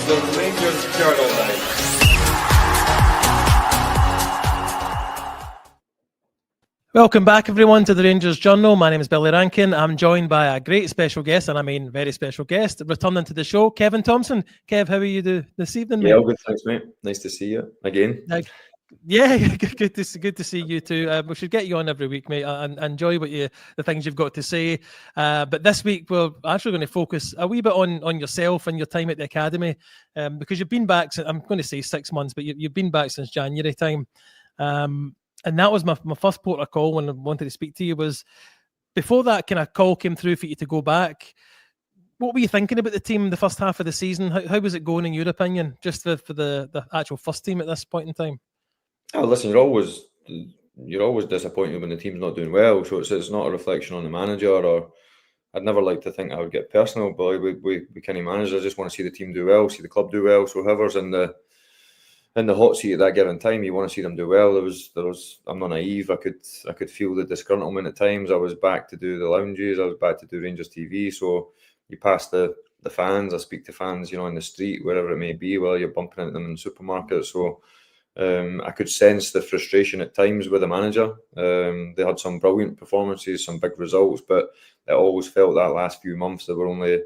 the Rangers Journal now. Welcome back, everyone, to the Rangers Journal. My name is Billy Rankin. I'm joined by a great special guest, and I mean very special guest, returning to the show, Kevin Thomson. Kev, how are you this evening, mate? Yeah, all good, thanks, mate. Nice to see you again. Yeah, good to see you too. We should get you on every week, mate. I enjoy the things you've got to say. But this week we're actually going to focus a wee bit on yourself and your time at the academy, because you've been back. I'm going to say 6 months, but you've been back since January time. And that was my first port of call when I wanted to speak to you. Was before that kind of call came through for you to go back. What were you thinking about the team the first half of the season? How was it going in your opinion, just for the actual first team at this point in time? Oh, listen, you're always disappointed when the team's not doing well. So it's not a reflection on the manager, or I'd never like to think I would get personal, but we kind of manage. I just want to see the team do well, see the club do well. So whoever's in the hot seat at that given time, you want to see them do well. There was. I'm not naive. I could feel the disgruntlement at times. I was back to do the lounges. I was back to do Rangers TV. So you pass the fans. I speak to fans, in the street, wherever it may be, while you're bumping into them in the supermarket. So I could sense the frustration at times with the manager. They had some brilliant performances, some big results, but it always felt that last few months they were only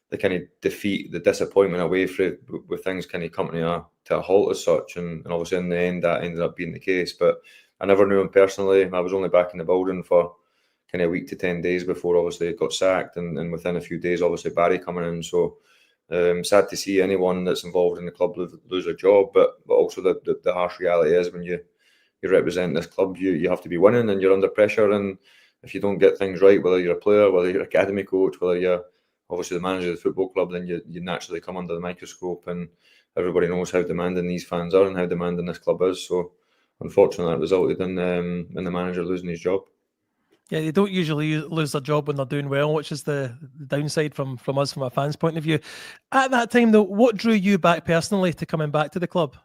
the kind of defeat, the disappointment away with things kind of coming to a halt as such. And obviously in the end that ended up being the case. But I never knew him personally. I was only back in the building for kind of a week to 10 days before obviously it got sacked, and within a few days obviously Barry coming in. So sad to see anyone that's involved in the club lose a job, but also the harsh reality is when you represent this club, you have to be winning and you're under pressure. And if you don't get things right, whether you're a player, whether you're an academy coach, whether you're obviously the manager of the football club, then you naturally come under the microscope. And everybody knows how demanding these fans are and how demanding this club is. So unfortunately that resulted in the manager losing his job. Yeah, they don't usually lose their job when they're doing well, which is the downside from us, from a fan's point of view. At that time, though, what drew you back personally to coming back to the club?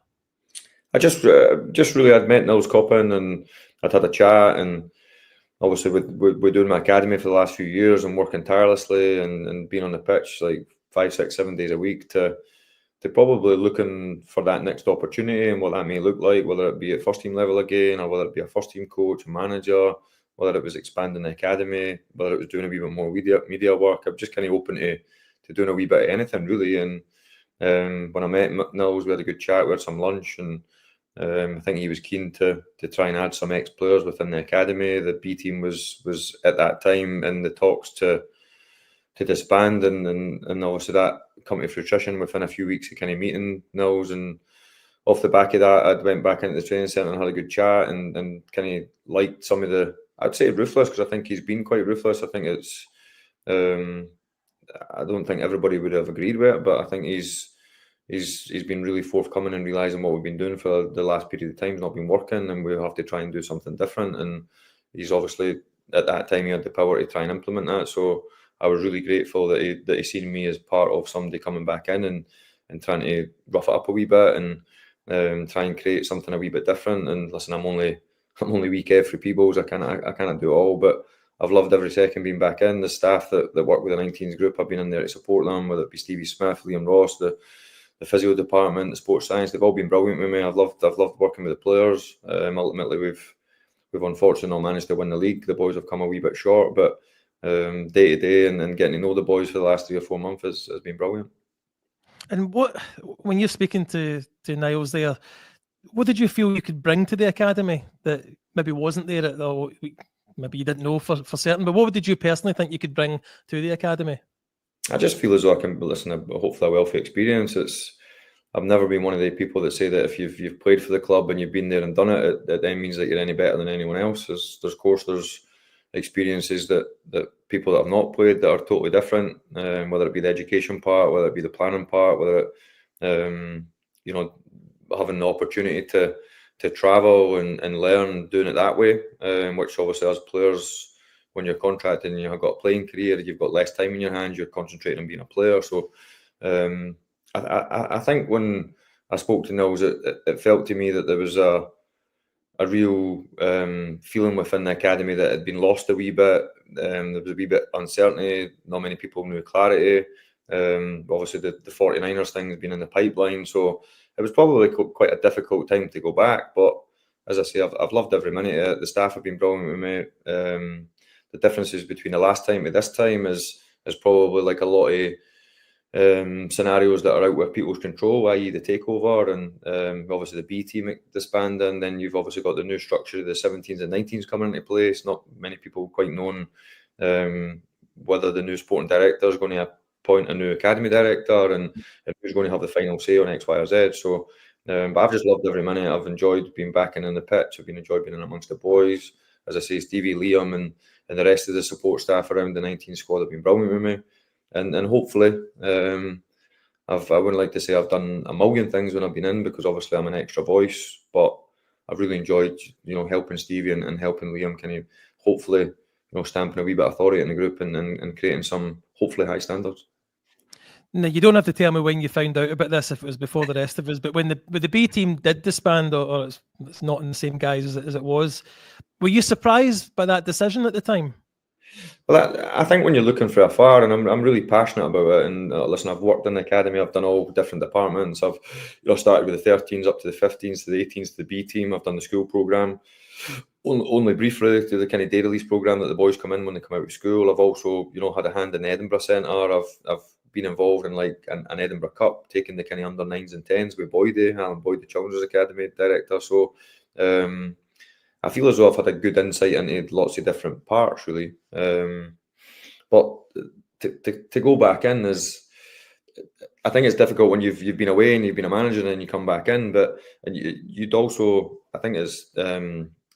I just really, I'd met Nils Koppen and I'd had a chat, and obviously we're doing my academy for the last few years and working tirelessly and being on the pitch like 5, 6, 7 days a week to probably looking for that next opportunity and what that may look like, whether it be at first team level again, or whether it be a first team coach, a manager, whether it was expanding the academy, whether it was doing a wee bit more media work. I'm just kind of open to doing a wee bit of anything, really. And when I met Nils, we had a good chat, we had some lunch, and I think he was keen to try and add some ex-players within the academy. The B team was at that time in the talks to disband, and obviously that come to fruition within a few weeks of kind of meeting Nils. And off the back of that, I went back into the training centre and had a good chat and kind of liked some of the, I'd say ruthless, because I think he's been quite ruthless. I think it's, I don't think everybody would have agreed with it, but I think he's been really forthcoming in realising what we've been doing for the last period of time has not been working, and we have to try and do something different. And he's obviously, at that time, he had the power to try and implement that. So I was really grateful that he seen me as part of somebody coming back in and trying to rough it up a wee bit and try and create something a wee bit different. And listen, I'm only week for Peebles. I cannot do it all, but I've loved every second being back in. The staff that work with the 19s group, I've been in there to support them, whether it be Stevie Smith, Liam Ross, the physio department, the sports science. They've all been brilliant with me. I've loved working with the players. Ultimately, we've unfortunately not managed to win the league. The boys have come a wee bit short, but day to day and getting to know the boys for the last 3 or 4 months has been brilliant. And when you're speaking to Niles there, what did you feel you could bring to the academy that maybe wasn't there maybe you didn't know for certain, but what did you personally think you could bring to the academy? I just feel as though I can listen to hopefully a wealthy experience. I've never been one of the people that say that if you've played for the club and you've been there and done it, it then means that you're any better than anyone else. There's experiences that people that have not played that are totally different, whether it be the education part, whether it be the planning part, whether it having the opportunity to travel and learn doing it that way, which obviously as players, when you're contracted and you've got a playing career, you've got less time in your hands, you're concentrating on being a player. So I think when I spoke to Nils, it felt to me that there was a real feeling within the academy that had been lost a wee bit. There was a wee bit uncertainty. Not many people knew clarity. Obviously, the 49ers thing has been in the pipeline, so it was probably quite a difficult time to go back. But as I say, I've loved every minute of it. The staff have been brilliant with me. The differences between the last time to this time is probably like a lot of scenarios that are out of people's control, i.e. the takeover, and obviously the B team disbanding. Then you've obviously got the new structure of the 17s and 19s coming into place. Not many people quite known whether the new sporting director is going to appoint a new academy director and who's going to have the final say on X, Y, or Z. So, but I've just loved every minute. I've enjoyed being back in the pitch. I've enjoyed being in amongst the boys. As I say, Stevie, Liam, and the rest of the support staff around the 19 squad have been brilliant with me. And hopefully, I wouldn't like to say I've done a million things when I've been in, because obviously I'm an extra voice, but I've really enjoyed, helping Stevie and helping Liam kind of hopefully, stamping a wee bit of authority in the group and creating some hopefully high standards. Now, you don't have to tell me when you found out about this, if it was before the rest of us, but when the B team did disband, or it's not in the same guise as it was, were you surprised by that decision at the time? Well, I think when you're looking for afar, and I'm really passionate about it. And listen, I've worked in the academy. I've done all different departments. I've started with the 13s up to the 15s to the 18s to the B team. I've done the school program, only briefly, to the kind of day release program that the boys come in when they come out of school. I've also had a hand in the Edinburgh Centre. I've been involved in like an Edinburgh Cup, taking the kind of under 9s and 10s with Boydie, Alan Boyd, the Children's Academy director. So I feel as though I've had a good insight into lots of different parts, really. But to go back in is, I think it's difficult when you've been away and you've been a manager and then you come back in. But you'd also, I think it's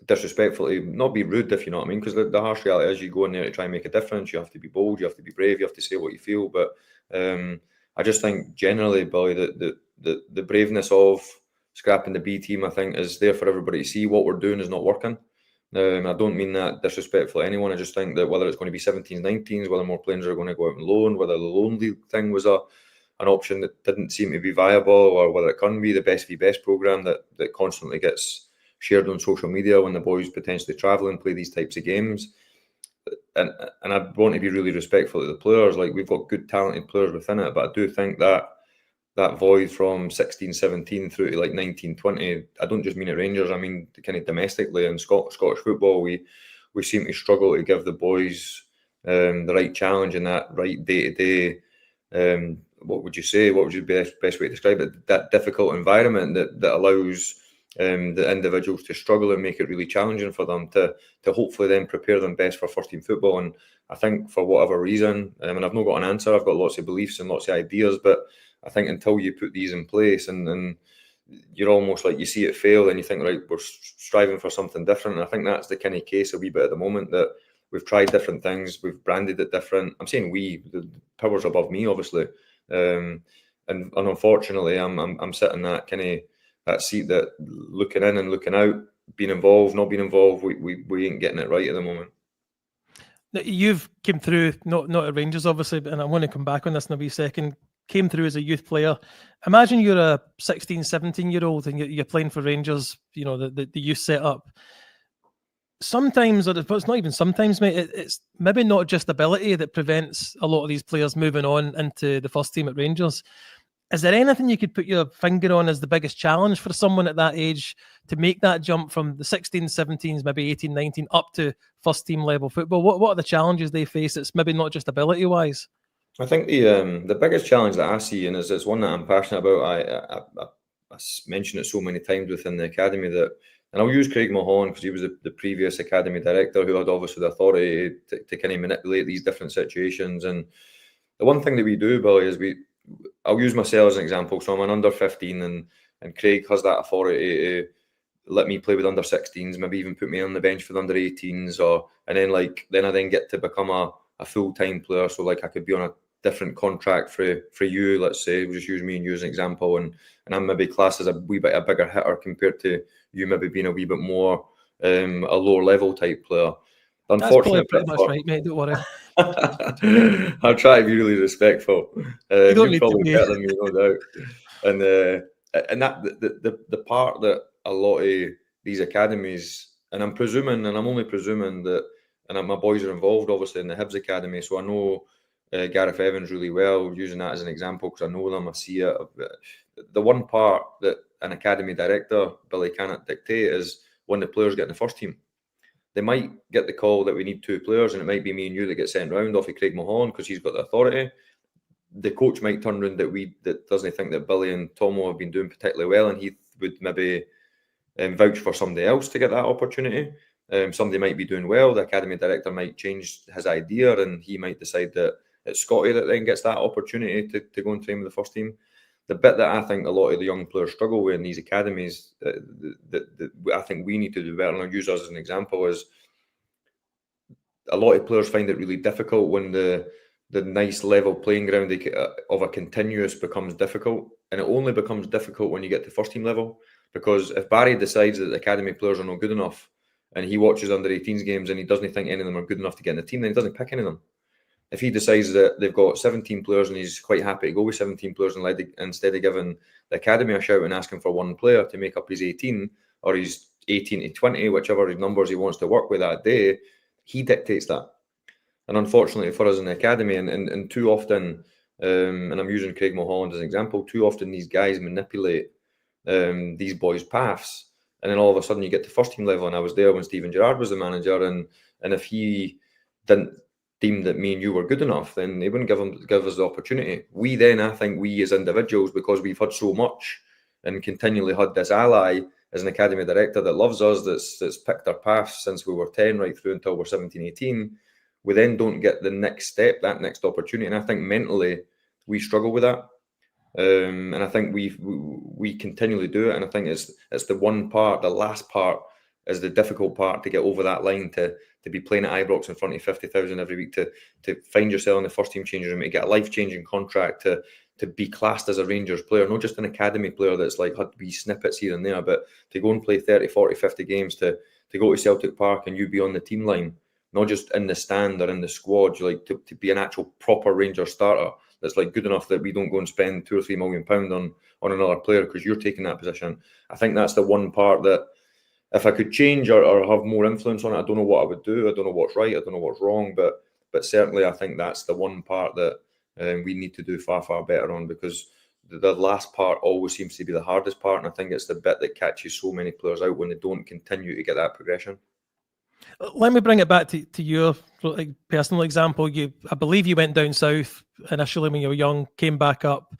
disrespectful to not be rude, if you know what I mean, because the harsh reality is you go in there to try and make a difference. You have to be bold, you have to be brave, you have to say what you feel. But I just think generally, Billy, that the braveness of scrapping the B team, I think, is there for everybody to see. What we're doing is not working. I don't mean that disrespectful to anyone. I just think that whether it's going to be 17s, 19s, whether more players are going to go out on loan, whether the loan league thing was an option that didn't seem to be viable, or whether it can be the best v best program that constantly gets shared on social media when the boys potentially travel and play these types of games. And I want to be really respectful to the players. Like, we've got good, talented players within it, but I do think that void from 16, 17 through to like 19, 20, I don't just mean at Rangers, I mean kind of domestically in Scottish football, we seem to struggle to give the boys the right challenge and that right day-to-day, what would you say, what would you be best way to describe it, that difficult environment that allows the individuals to struggle and make it really challenging for them to hopefully then prepare them best for first team football. And I think for whatever reason, and I've not got an answer, I've got lots of beliefs and lots of ideas, but I think until you put these in place and you're almost like you see it fail and you think, right, we're striving for something different. And I think that's the kind of case a wee bit at the moment, that we've tried different things, we've branded it different. I'm saying the powers above me, obviously. And unfortunately, I'm sitting that seat, that looking in and looking out, being involved, not being involved, we ain't getting it right at the moment. You've came through, not at Rangers, obviously, and I want to come back on this in a wee second. Came through as a youth player. Imagine you're a 16, 17-year-old and you're playing for Rangers, the youth setup. Sometimes, or it's not even sometimes, mate, it's maybe not just ability that prevents a lot of these players moving on into the first team at Rangers. Is there anything you could put your finger on as the biggest challenge for someone at that age to make that jump from the 16s, 17s, maybe 18, 19, up to first team level football? What are the challenges they face? It's maybe not just ability-wise. I think the biggest challenge that I see, and it's one that I'm passionate about, I mentioned it so many times within the academy, and I'll use Craig Mahon because he was the previous academy director who had obviously the authority to kind of manipulate these different situations. And the one thing that we do, Billy, is I'll use myself as an example. So I'm an under 15 and Craig has that authority to let me play with under 16s, maybe even put me on the bench for the under 18s, and then I get to become a full-time player. So like I could be on a different contract for you, let's say, we'll just use me and you as an example, and I'm maybe classed as a wee bit a bigger hitter compared to you maybe being a wee bit more a lower level type player. Unfortunately, that's probably pretty much right, mate, don't worry. I'll try to be really respectful. You don't you're probably better than me, no doubt. And that the part that a lot of these academies, and I'm only presuming that, and my boys are involved obviously in the Hibs Academy, so I know Gareth Evans really well, using that as an example because I know them, I see it. The one part that an academy director, Billy, cannot dictate is when the players get in the first team. They might get the call that we need 2 players, and it might be me and you that get sent round off of Craig Mahon because he's got the authority. The coach might turn around that doesn't think that Billy and Tomo have been doing particularly well, and he would maybe vouch for somebody else to get that opportunity. Somebody might be doing well. The academy director might change his idea, and he might decide that it's Scotty that then gets that opportunity to go and train with the first team. The bit that I think a lot of the young players struggle with in these academies, that I think we need to do better, and I'll use us as an example, is a lot of players find it really difficult when the nice level playing ground of a continuous becomes difficult, and it only becomes difficult when you get to first team level. Because if Barry decides that the academy players are not good enough, and he watches under 18s games and he doesn't think any of them are good enough to get in the team, then he doesn't pick any of them. If he decides that they've got 17 players and he's quite happy to go with 17 players instead of giving the academy a shout and asking for one player to make up his 18 or his 18 to 20, whichever his numbers he wants to work with that day, he dictates that. And unfortunately for us in the academy, and too often, and I'm using Craig Mulholland as an example, too often these guys manipulate these boys' paths, and then all of a sudden you get to first team level. And I was there when Steven Gerrard was the manager, and if he didn't deem that me and you were good enough, then they wouldn't give us the opportunity. We then, I think, we as individuals, because we've had so much and continually had this ally as an academy director that loves us, that's picked our paths since we were 10 right through until we're 17, 18, we then don't get the next step, that next opportunity. And I think mentally we struggle with that. And I think we continually do it. And I think it's the one part, the last part is the difficult part, to get over that line, to be playing at Ibrox in front of 50,000 every week, to find yourself in the first team changing room, to get a life-changing contract, to be classed as a Rangers player, not just an academy player that's like had wee snippets here and there, but to go and play 30, 40, 50 games, to go to Celtic Park and you be on the team line, not just in the stand or in the squad, you like to be an actual proper Rangers starter that's like good enough that we don't go and spend £2 or £3 million on another player because you're taking that position. I think that's the one part that if I could change or have more influence on it, I don't know what I would do. I don't know what's right. I don't know what's wrong. But certainly I think that's the one part that we need to do far, far better on, because the last part always seems to be the hardest part. And I think it's the bit that catches so many players out when they don't continue to get that progression. Let me bring it back to your personal example. I believe you went down south initially when you were young, came back up,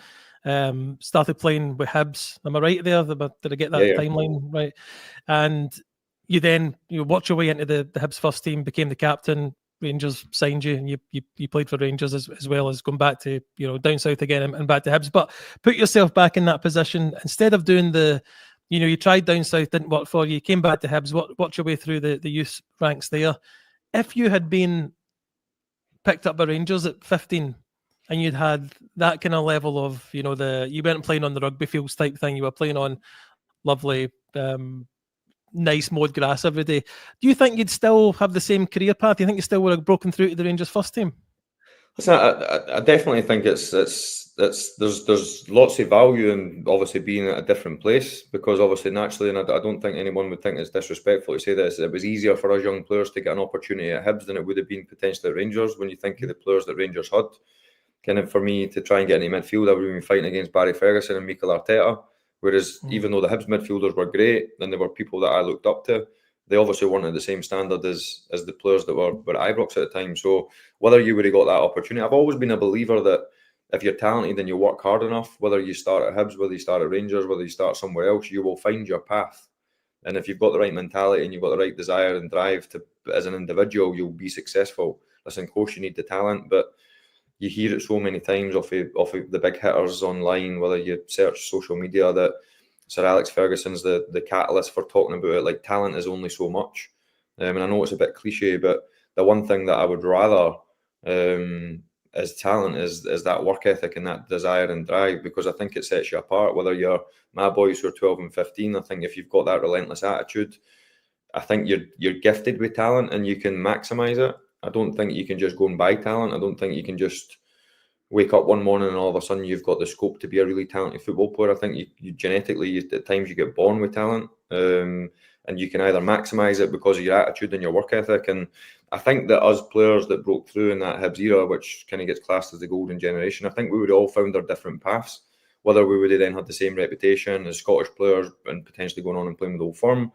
started playing with Hibs. Am I right there? Did I get that timeline right? And you then worked your way into the Hibs first team, became the captain. Rangers signed you, and you played for Rangers as well as going back to down south again and back to Hibs. But put yourself back in that position. Instead of doing you tried down south, didn't work for you, came back to Hibs, worked your way through the youth ranks there. If you had been picked up by Rangers at 15 and you'd had that kind of level of, you weren't playing on the rugby fields type thing, you were playing on lovely, nice mowed grass every day, do you think you'd still have the same career path? Do you think you still would have broken through to the Rangers first team? Listen, I definitely think there's lots of value in obviously being at a different place, because obviously naturally, and I don't think anyone would think it's disrespectful to say this, it was easier for us young players to get an opportunity at Hibs than it would have been potentially at Rangers. When you think of the players that Rangers had, kind of for me to try and get into midfield, I would have been fighting against Barry Ferguson and Mikel Arteta. Whereas even though the Hibs midfielders were great and they were people that I looked up to, they obviously weren't at the same standard as the players that were at Ibrox at the time. So whether you would have got that opportunity, I've always been a believer that if you're talented and you work hard enough, whether you start at Hibs, whether you start at Rangers, whether you start somewhere else, you will find your path. And if you've got the right mentality and you've got the right desire and drive to, as an individual, you'll be successful. Listen, of course you need the talent, but you hear it so many times off of the big hitters online, whether you search social media, that Sir Alex Ferguson's the catalyst for talking about it. Like, talent is only so much. And I know it's a bit cliche, but the one thing that I would rather as talent is that work ethic and that desire and drive, because I think it sets you apart. Whether you're my boys who are 12 and 15, I think if you've got that relentless attitude, I think you're gifted with talent and you can maximise it. I don't think you can just go and buy talent. I don't think you can just wake up one morning and all of a sudden you've got the scope to be a really talented football player. I think you genetically, at times you get born with talent, and you can either maximise it because of your attitude and your work ethic. And I think that us players that broke through in that Hibs era, which kind of gets classed as the golden generation, I think we would all found our different paths. Whether we would have then had the same reputation as Scottish players and potentially going on and playing with Old Firm,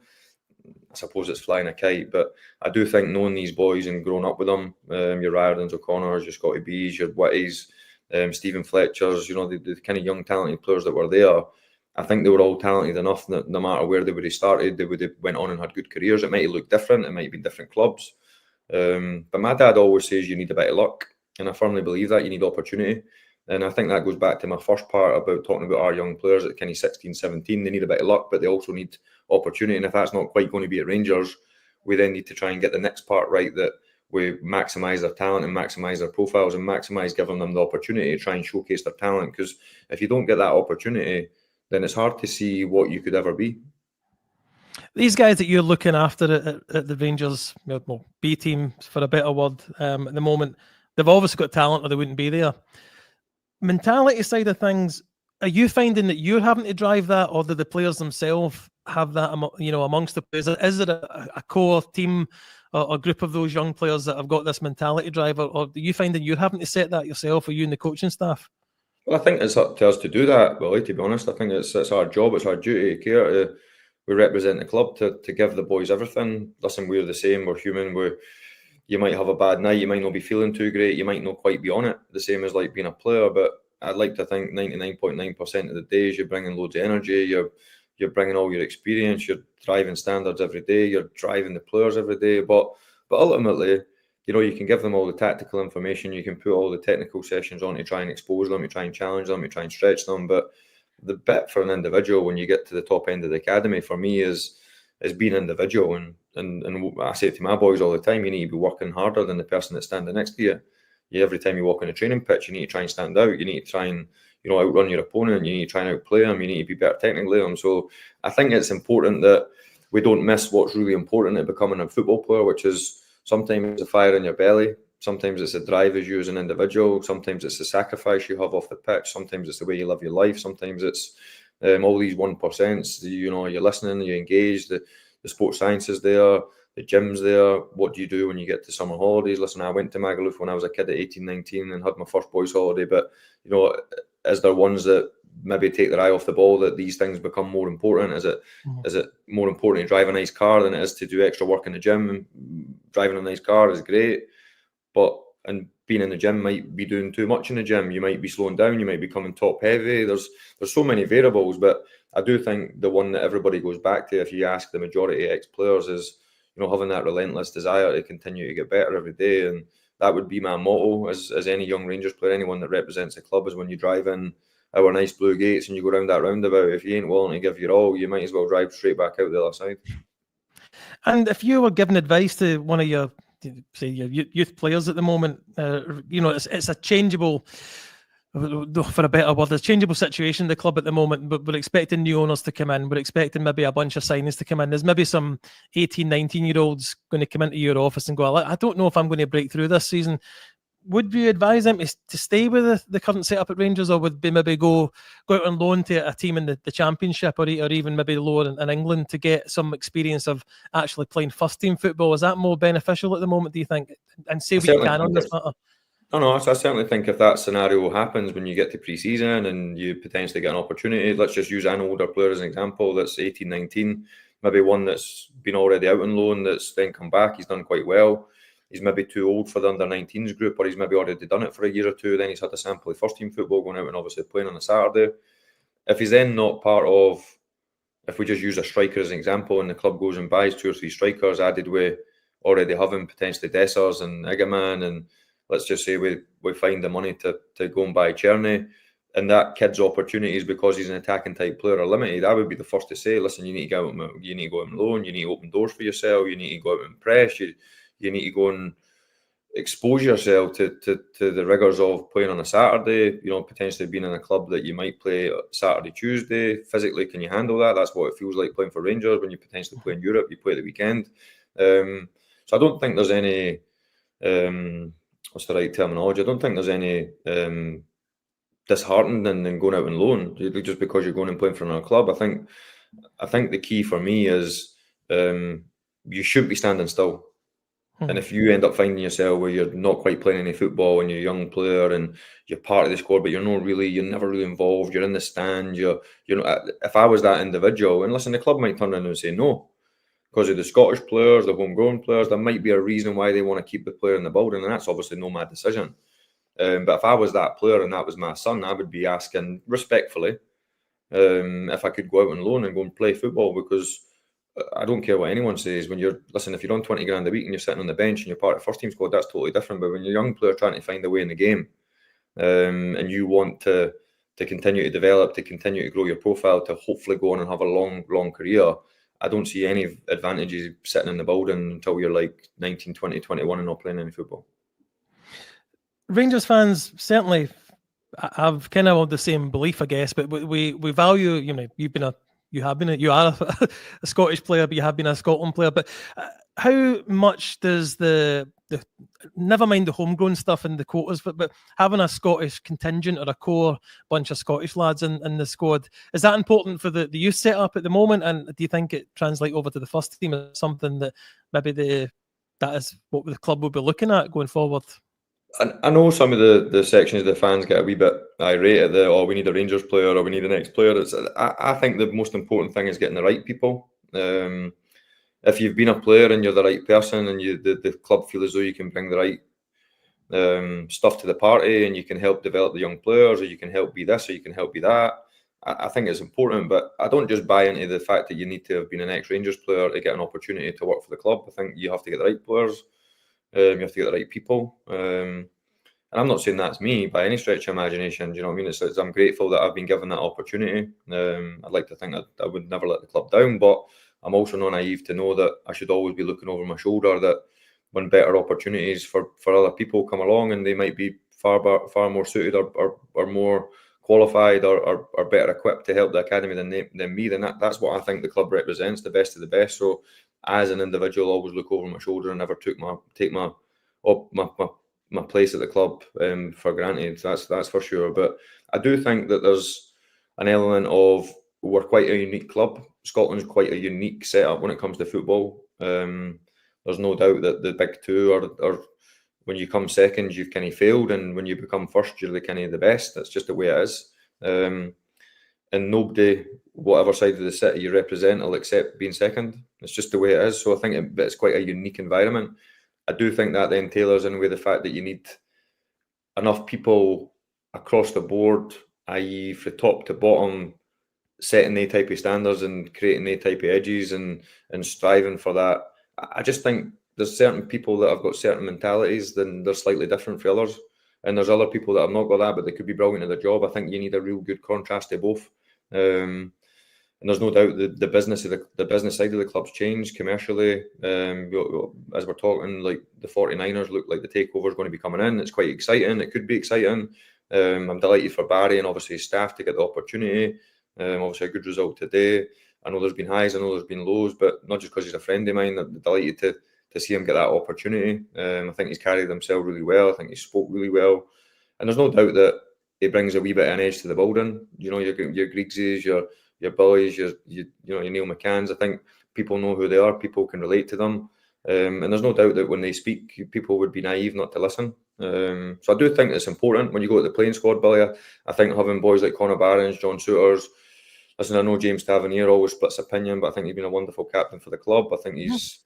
I suppose it's flying a kite. But I do think knowing these boys and growing up with them, your Riordans, O'Connors, your Scotty B's, your Whitties, Stephen Fletchers, the kind of young talented players that were there, I think they were all talented enough that no matter where they would have started, they would have went on and had good careers. It might look different, it might be different clubs. But my dad always says you need a bit of luck, and I firmly believe that you need opportunity. And I think that goes back to my first part about talking about our young players at kind of 16, 17. They need a bit of luck, but they also need opportunity. And if that's not quite going to be at Rangers, we then need to try and get the next part right, that we maximise their talent and maximise their profiles and maximise giving them the opportunity to try and showcase their talent. Because if you don't get that opportunity, then it's hard to see what you could ever be. These guys that you're looking after at the Rangers, well, B team for a better word, at the moment, they've obviously got talent or they wouldn't be there. Mentality side of things, are you finding that you're having to drive that, or do the players themselves have that, amongst the players? Is there a core team or a group of those young players that have got this mentality drive, or do you find that you're having to set that yourself, or you and the coaching staff? Well, I think it's up to us to do that, Willie, to be honest. I think it's our job, it's our duty to care. We represent the club to give the boys everything. Listen, we're the same, we're human. You might have a bad night, you might not be feeling too great, you might not quite be on it, the same as like being a player. But I'd like to think 99.9% of the days you're bringing loads of energy, you're bringing all your experience, you're driving standards every day, you're driving the players every day. But ultimately, you can give them all the tactical information, you can put all the technical sessions on to try and expose them, to try and challenge them, to try and stretch them. But the bit for an individual when you get to the top end of the academy, for me, is being individual. And I say it to my boys all the time, you need to be working harder than the person that's standing next to you. Every time you walk on a training pitch, you need to try and stand out. You need to try and outrun your opponent. You need to try and outplay them. You need to be better technically than them. So I think it's important that we don't miss what's really important at becoming a football player, which is sometimes the fire in your belly. Sometimes it's the drive as you as an individual. Sometimes it's the sacrifice you have off the pitch. Sometimes it's the way you live your life. Sometimes it's all these 1%. You're listening, you're engaged. The sports science is there. The gym's there. What do you do when you get to summer holidays? Listen, I went to Magaluf when I was a kid at 18, 19 and had my first boys' holiday. But, is there ones that maybe take their eye off the ball, that these things become more important? Is it more important to drive a nice car than it is to do extra work in the gym? Driving a nice car is great, and being in the gym might be doing too much in the gym. You might be slowing down. You might be becoming top heavy. There's so many variables, but I do think the one that everybody goes back to, if you ask the majority of ex-players, is having that relentless desire to continue to get better every day. And that would be my motto as any young Rangers player, anyone that represents the club, is when you drive in our nice blue gates and you go round that roundabout, if you ain't willing to give your all, you might as well drive straight back out the other side. And if you were giving advice to one of your youth players at the moment, it's a changeable, for a better word, there's a changeable situation in the club at the moment, but we're expecting new owners to come in. We're expecting maybe a bunch of signings to come in. There's maybe some 18, 19-year-olds going to come into your office and go, I don't know if I'm going to break through this season. Would you advise them to stay with the current setup at Rangers, or would they maybe go out on loan to a team in the Championship or even maybe lower in England to get some experience of actually playing first team football? Is that more beneficial at the moment, do you think? And say what you can on this matter. No, I certainly think if that scenario happens when you get to pre-season and you potentially get an opportunity, let's just use an older player as an example that's 18, 19, maybe one that's been already out on loan that's then come back, he's done quite well. He's maybe too old for the under-19s group, or he's maybe already done it for a year or two. Then he's had a sample of first-team football, going out and obviously playing on a Saturday. If he's then not part of, if we just use a striker as an example, and the club goes and buys 2 or 3 strikers, added with already having potentially Dessers and Igaman, and let's just say we find the money to go and buy Cherney, and that kid's opportunities, because he's an attacking type player, are limited, I would be the first to say, listen, you need to go out on loan, you need to open doors for yourself, you need to go out and press, you need to go and expose yourself to the rigours of playing on a Saturday, potentially being in a club that you might play Saturday, Tuesday. Physically, can you handle that? That's what it feels like playing for Rangers when you potentially play in Europe, you play at the weekend. So I don't think there's any, what's the right terminology? I don't think there's any disheartened in going out on loan just because you're going and playing for another club. I think the key for me is you shouldn't be standing still. And if you end up finding yourself where you're not quite playing any football and you're a young player and you're part of the squad, but you're never really involved, you're in the stand, if I was that individual, and listen, the club might turn around and say no, because of the Scottish players, the homegrown players, there might be a reason why they want to keep the player in the building, and that's obviously no my decision. But if I was that player and that was my son, I would be asking respectfully if I could go out on loan and go and play football, because I don't care what anyone says. If you're on 20 grand a week and you're sitting on the bench and you're part of the first team squad, that's totally different. But when you're a young player trying to find a way in the game, and you want to continue to develop, to continue to grow your profile, to hopefully go on and have a long career, I don't see any advantages sitting in the building until you're like 19, 20, 21 and not playing any football. Rangers fans certainly have kind of the same belief, I guess, but we value, you are a Scottish player, but you have been a Scotland player. But how much does the never mind the homegrown stuff and the quotas, but having a Scottish contingent or a core bunch of Scottish lads in the squad, is that important for the youth setup at the moment? And do you think it translates over to the first team as something that maybe that is what the club will be looking at going forward? I know some of the sections of the fans get a wee bit irate at we need a Rangers player or we need an ex-player. I think the most important thing is getting the right people. If you've been a player and you're the right person and the club feel as though you can bring the right stuff to the party and you can help develop the young players, or you can help be this or you can help be that, I think it's important. But I don't just buy into the fact that you need to have been an ex-Rangers player to get an opportunity to work for the club. I think you have to get the right players. You have to get the right people. And I'm not saying that's me by any stretch of imagination. Do you know what I mean? I'm grateful that I've been given that opportunity. I'd like to think I would never let the club down, but I'm also not naive to know that I should always be looking over my shoulder, that when better opportunities for other people come along and they might be far more suited or more qualified or better equipped to help the academy than me, then that's what I think the club represents, the best of the best. So as an individual, always look over my shoulder and never take my place at the club for granted. That's for sure. But I do think that there's an element of, we're quite a unique club. Scotland's quite a unique setup when it comes to football. There's no doubt that the big two are when you come second, you've kind of failed, and when you become first, you're the kind of the best. That's just the way it is. And nobody, whatever side of the city you represent, will accept being second. It's just the way it is. So I think it's quite a unique environment. I do think that then tailors in with the fact that you need enough people across the board, i.e. from top to bottom, setting the type of standards and creating the type of edges and striving for that. I just think there's certain people that have got certain mentalities, then they're slightly different from others. And there's other people that have not got that, but they could be brilliant at their job. I think you need a real good contrast to both. And there's no doubt the business side of the club's changed commercially. As we're talking, like the 49ers look like the takeover is going to be coming in. It's quite exciting. It could be exciting. I'm delighted for Barry and obviously his staff to get the opportunity. Obviously a good result today. I know there's been highs, I know there's been lows, but not just because he's a friend of mine. I'm delighted to see him get that opportunity. I think he's carried himself really well. I think he spoke really well. And there's no doubt that he brings a wee bit of an edge to the building. You know, your Griggses, your Billies, your Neil McCanns. I think people know who they are. People can relate to them. And there's no doubt that when they speak, people would be naive not to listen. So I do think it's important when you go to the playing squad, Billy. I think having boys like Connor Barons, John Souters. Listen, I know James Tavernier always splits opinion, but I think he's been a wonderful captain for the club. I think his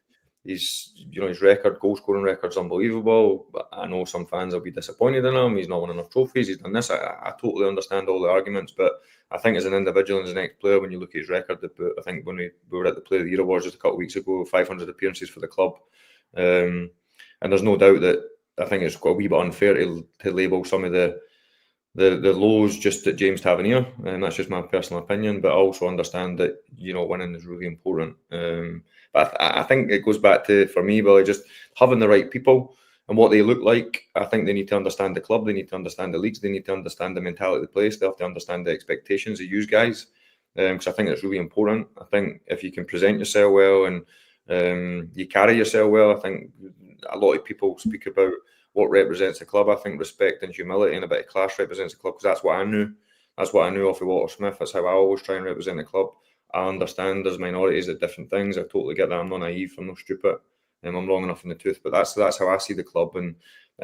goal scoring record's unbelievable. But I know some fans will be disappointed in him. He's not won enough trophies. He's done this. I totally understand all the arguments, but I think as an individual and as an ex-player, when you look at his record, I think when we were at the Player of the Year Awards just a couple of weeks ago, 500 appearances for the club, and there's no doubt that I think it's got a wee bit unfair to label some of the lows just at James Tavernier, and that's just my personal opinion. But I also understand that winning is really important. But I think it goes back to, for me, Billy, just having the right people and what they look like. I think they need to understand the club, they need to understand the leagues, they need to understand the mentality of the place, they have to understand the expectations of you guys, because I think it's really important. I think if you can present yourself well and you carry yourself well, I think a lot of people speak about what represents the club. I think respect and humility and a bit of class represents the club, because that's what I knew. That's what I knew off of Walter Smith. That's how I always try and represent the club. I understand there's minorities at different things. I totally get that. I'm not naive. I'm not stupid. I'm long enough in the tooth, but that's how I see the club, and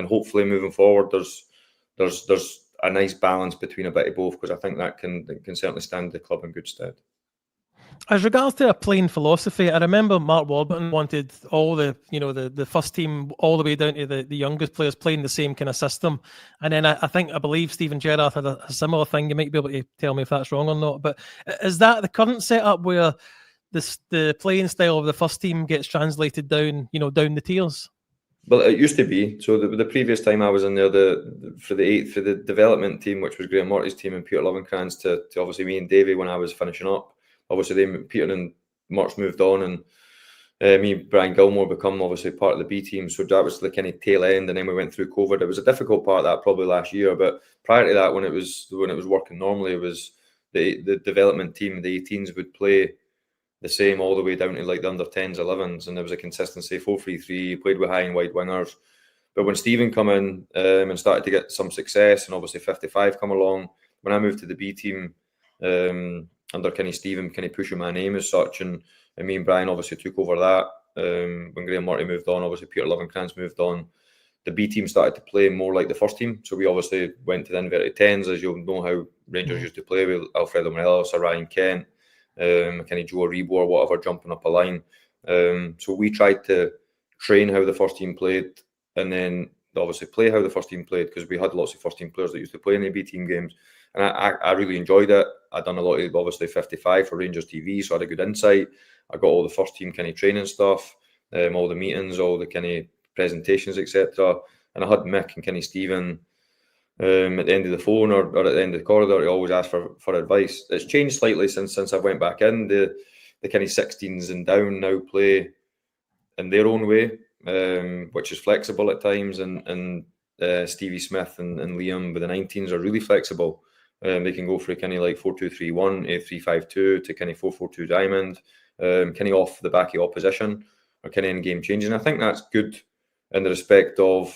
hopefully moving forward, there's a nice balance between a bit of both, because I think that can certainly stand the club in good stead. As regards to a playing philosophy, I remember Mark Warburton wanted all the first team all the way down to the youngest players playing the same kind of system. And then I believe Stephen Gerrard had a similar thing. You might be able to tell me if that's wrong or not. But is that the current setup where the playing style of the first team gets translated down the tiers? Well, it used to be. So the previous time I was in there, for the development team, which was Graham Morty's team and Peter Lovencrans, to obviously me and Davey when I was finishing up. Obviously, Peter and Morts moved on, and me, Brian Gilmore, become obviously part of the B team. So that was the kind of tail end, and then we went through COVID. It was a difficult part of that probably last year, but prior to that, when it was working normally, it was the development team, the 18s would play the same all the way down to like the under 10s, 11s, and there was a consistency 4-3-3, played with high and wide wingers. But when Stephen come in and started to get some success, and obviously 55 come along, when I moved to the B team under Kenny Stephen, kind of pushing my name as such, and me and Brian obviously took over that. When Graham Morty moved on, obviously Peter Lovencrans moved on. The B team started to play more like the first team, so we obviously went to the inverted 10s, as you'll know how Rangers used to play with Alfredo Morelos or Ryan Kent, kind of Joe Aribo or whatever, jumping up a line. So we tried to train how the first team played, and then obviously play how the first team played, because we had lots of first team players that used to play in the B team games, and I really enjoyed it. I'd done a lot of obviously 55 for Rangers TV, so I had a good insight. I got all the first team kind of training stuff, all the meetings, all the kind of presentations, etc. And I had Mick and Kenny Stephen at the end of the phone or at the end of the corridor to always ask for advice. It's changed slightly since I went back in. The kind of 16s and down now play in their own way, which is flexible at times, and Stevie Smith and Liam with the 19s are really flexible. They can go for kind of like 4-2-3-1, 3-5-2 to kind of 4-4-2 diamond, kind of off the back of opposition, or kind of in game changing. I think that's good in the respect of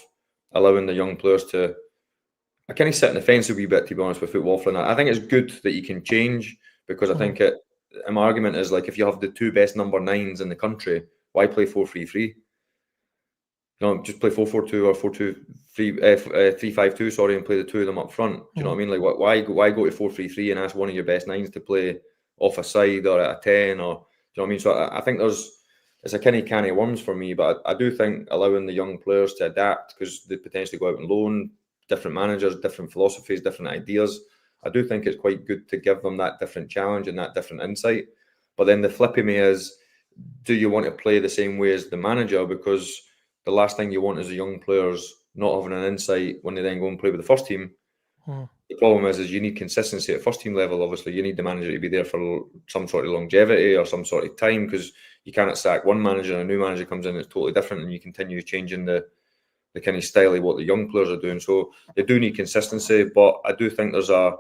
allowing the young players to. I kind of sit in the fence a wee bit, to be honest, with football. I think it's good that you can change, because I think my argument is, like, if you have the two best number 9s in the country, why play 4-3-3? Just play 4-4-2 or 3-5-2, sorry, and play the two of them up front. Do you know what I mean? Like, why go to 4-3-3 and ask one of your best 9s to play off a side or at a 10? Or, do you know what I mean? So I think it's a kind of can of worms for me, but I do think allowing the young players to adapt, because they potentially go out on loan, different managers, different philosophies, different ideas. I do think it's quite good to give them that different challenge and that different insight. But then the flip of me is, do you want to play the same way as the manager? Because the last thing you want is the young players not having an insight when they then go and play with the first team. The problem is you need consistency at first team level. Obviously, you need the manager to be there for some sort of longevity or some sort of time, because you cannot sack one manager and a new manager comes in, it's totally different, and you continue changing the kind of style of what the young players are doing. So they do need consistency, but I do think there's a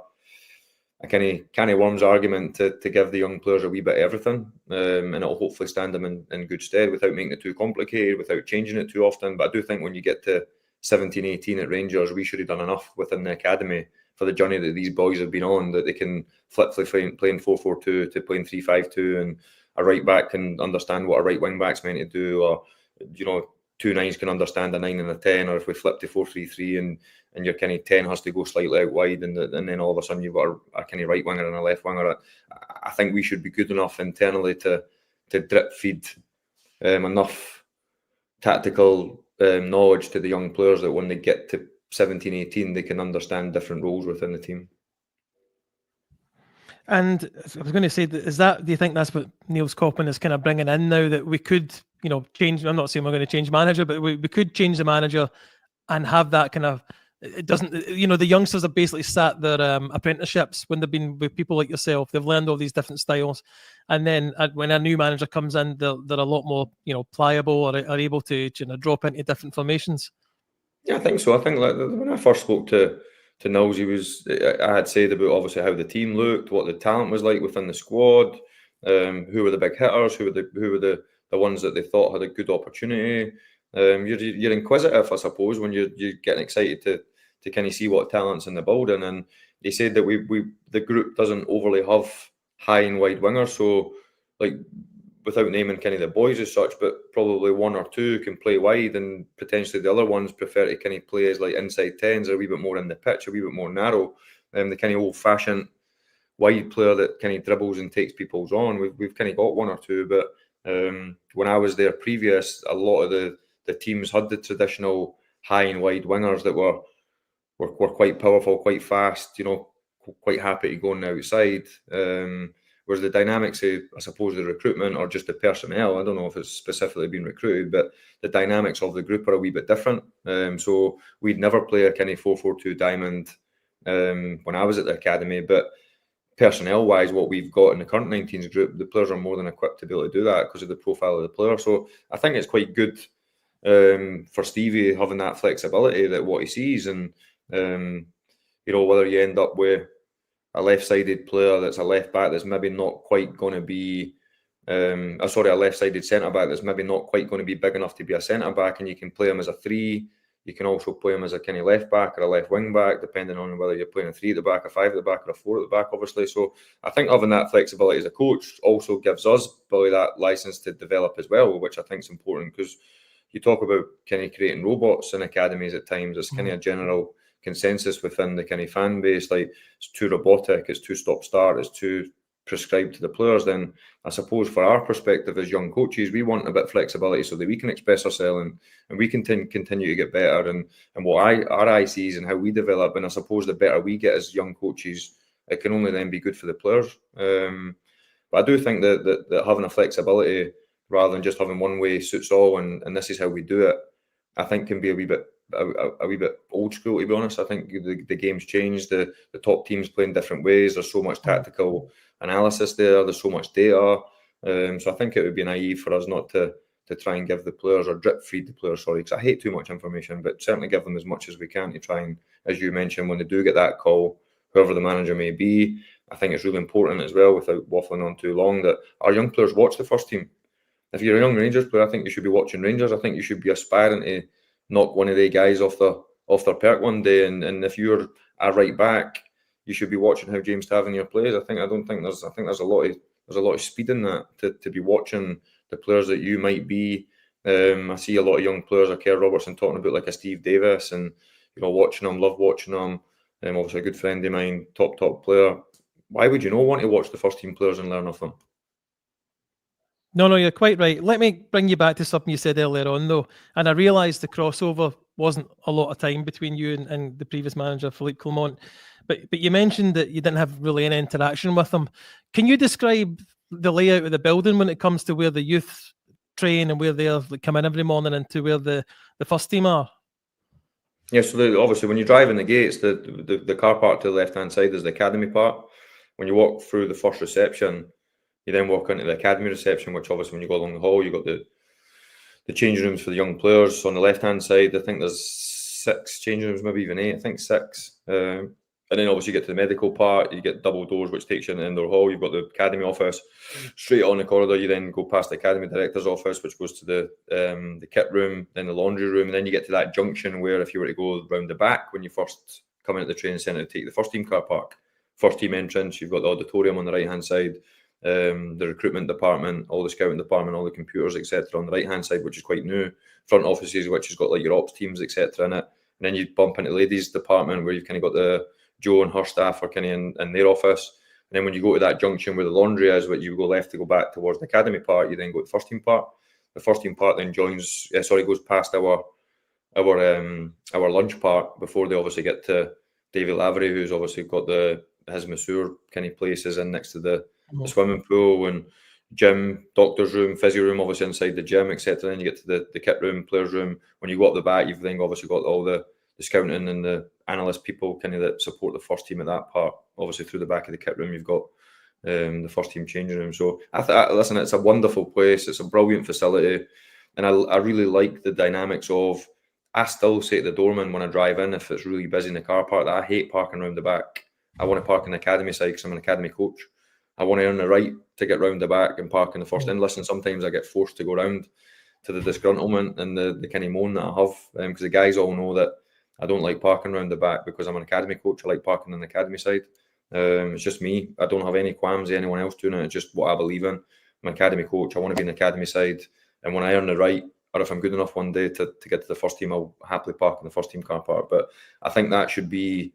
kind of worms argument to give the young players a wee bit of everything, and it'll hopefully stand them in good stead without making it too complicated, without changing it too often. But I do think when you get to 17, 18 at Rangers, we should have done enough within the academy for the journey that these boys have been on, that they can flip playing 4-4-2 to playing 3-5-2, and a right back can understand what a right wing back's meant to do, or, you know, 2 9s can understand a 9 and a 10, or if we flip to 4-3-3 and your kind of 10 has to go slightly out wide, and then all of a sudden you've got a kind of right winger and a left winger. I think we should be good enough internally to drip feed enough tactical knowledge to the young players that when they get to 17, 18, they can understand different roles within the team. And I was going to say, do you think that's what Nils Koppen is kind of bringing in now, that we could, change? I'm not saying we're going to change manager, but we could change the manager and have that kind of. It doesn't, the youngsters have basically sat their apprenticeships when they've been with people like yourself. They've learned all these different styles, and then when a new manager comes in, they're a lot more, pliable, or are able to drop into different formations. Yeah, I think so. I think like when I first spoke to Nils, I had said about obviously how the team looked, what the talent was like within the squad, who were the big hitters, who were the ones that they thought had a good opportunity. You're inquisitive, I suppose, when you're getting excited to kind of see what talent's in the building. And they said that the group doesn't overly have high and wide wingers, so like without naming kind of the boys as such, but probably one or two can play wide, and potentially the other ones prefer to kind of play as like inside tens, or a wee bit more in the pitch, a wee bit more narrow. The kind of old-fashioned wide player that kind of dribbles and takes people's on. We've kind of got one or two, but when I was there previous, a lot of the teams had the traditional high and wide wingers that were quite powerful, quite fast, quite happy to go on the outside. Whereas the dynamics of, I suppose, the recruitment or just the personnel, I don't know if it's specifically been recruited, but the dynamics of the group are a wee bit different. So we'd never play a kind of 4-4-2 diamond when I was at the academy, but personnel-wise, what we've got in the current 19s group, the players are more than equipped to be able to do that because of the profile of the player. So I think it's quite good for Stevie having that flexibility, that what he sees, and whether you end up with a left-sided player that's a left-back that's maybe not quite going to be, a left-sided centre-back that's maybe not quite going to be big enough to be a centre-back, and you can play him as a 3. You can also play him as a kind of left-back or a left wing-back, depending on whether you're playing a 3 at the back, a 5 at the back, or a 4 at the back, obviously. So I think having that flexibility as a coach also gives us probably that licence to develop as well, which I think is important, because you talk about kind of creating robots in academies at times. It's kind of a general consensus within the kind of fan base, like it's too robotic, it's too stop-start, it's too prescribed to the players. Then I suppose for our perspective as young coaches, we want a bit of flexibility so that we can express ourselves and we can continue to get better, and what our eye sees and how we develop. And I suppose the better we get as young coaches, it can only then be good for the players. But I do think that having a flexibility rather than just having one way suits all, and this is how we do it, I think can be a wee bit old school, to be honest. I think the game's changed. The top teams play in different ways. There's so much tactical analysis there. There's so much data. So I think it would be naive for us not to try and give the players, or drip feed the players, because I hate too much information, but certainly give them as much as we can to try and, as you mentioned, when they do get that call, whoever the manager may be, I think it's really important as well, without waffling on too long, that our young players watch the first team. If you're a young Rangers player, I think you should be watching Rangers. I think you should be aspiring to knock one of the guys off their perk one day. And if you're a right back, you should be watching how James Tavernier plays. I think there's a lot of speed in that to be watching the players that you might be. I see a lot of young players like Kerr Robertson talking about like a Steve Davis, and watching them, love watching them. Obviously a good friend of mine, top player. Why would you not want to watch the first team players and learn off them? No, you're quite right. Let me bring you back to something you said earlier on, though. And I realised the crossover wasn't a lot of time between you and the previous manager, Philippe Clement. But you mentioned that you didn't have really any interaction with him. Can you describe the layout of the building when it comes to where the youth train and where they come in every morning, and to where the first team are? Yeah, so obviously when you drive in the gates, the car park to the left-hand side is the academy part. When you walk through the first reception, you then walk into the academy reception, which obviously when you go along the hall, you've got the changing rooms for the young players. So on the left-hand side, I think there's 6 changing rooms, maybe even 8. I think 6. And then obviously you get to the medical part, you get double doors, which takes you into the indoor hall. You've got the academy office. Straight on the corridor, you then go past the academy director's office, which goes to the kit room, then the laundry room. And then you get to that junction where if you were to go round the back, when you first come into the training centre to take the first team car park, first team entrance, you've got the auditorium on the right-hand side. The recruitment department, all the scouting department, all the computers, etc. on the right hand side, which is quite new. Front offices, which has got like your ops teams, etc. in it. And then you bump into the ladies department, where you've kind of got the Joe and her staff are kind of in their office. And then when you go to that junction where the laundry is, where you go left to go back towards the academy part, you then go to the first team part. The first team part then goes past our lunch part before they obviously get to David Lavery, who's obviously got his masseur kind of places in next to the swimming pool and gym, doctor's room, physio room, obviously inside the gym, etc. Then you get to the kit room, players room. When you go up the back, you've then obviously got all the scouting and the analyst people kind of that support the first team at that part. Obviously through the back of the kit room, you've got the first team changing room. So listen, it's a wonderful place. It's a brilliant facility, and I really like the dynamics of. I still say to the doorman when I drive in, if it's really busy in the car park, that I hate parking around the back. I want to park in the academy side because I'm an academy coach. I want to earn the right to get round the back and park in the first. And listen, sometimes I get forced to go round to the disgruntlement and the kind of moan that I have, because the guys all know that I don't like parking round the back because I'm an academy coach. I like parking on the academy side. It's just me. I don't have any qualms of anyone else doing it. It's just what I believe in. I'm an academy coach. I want to be in the academy side. And when I earn the right, or if I'm good enough one day to get to the first team, I'll happily park in the first team car park. But I think that should be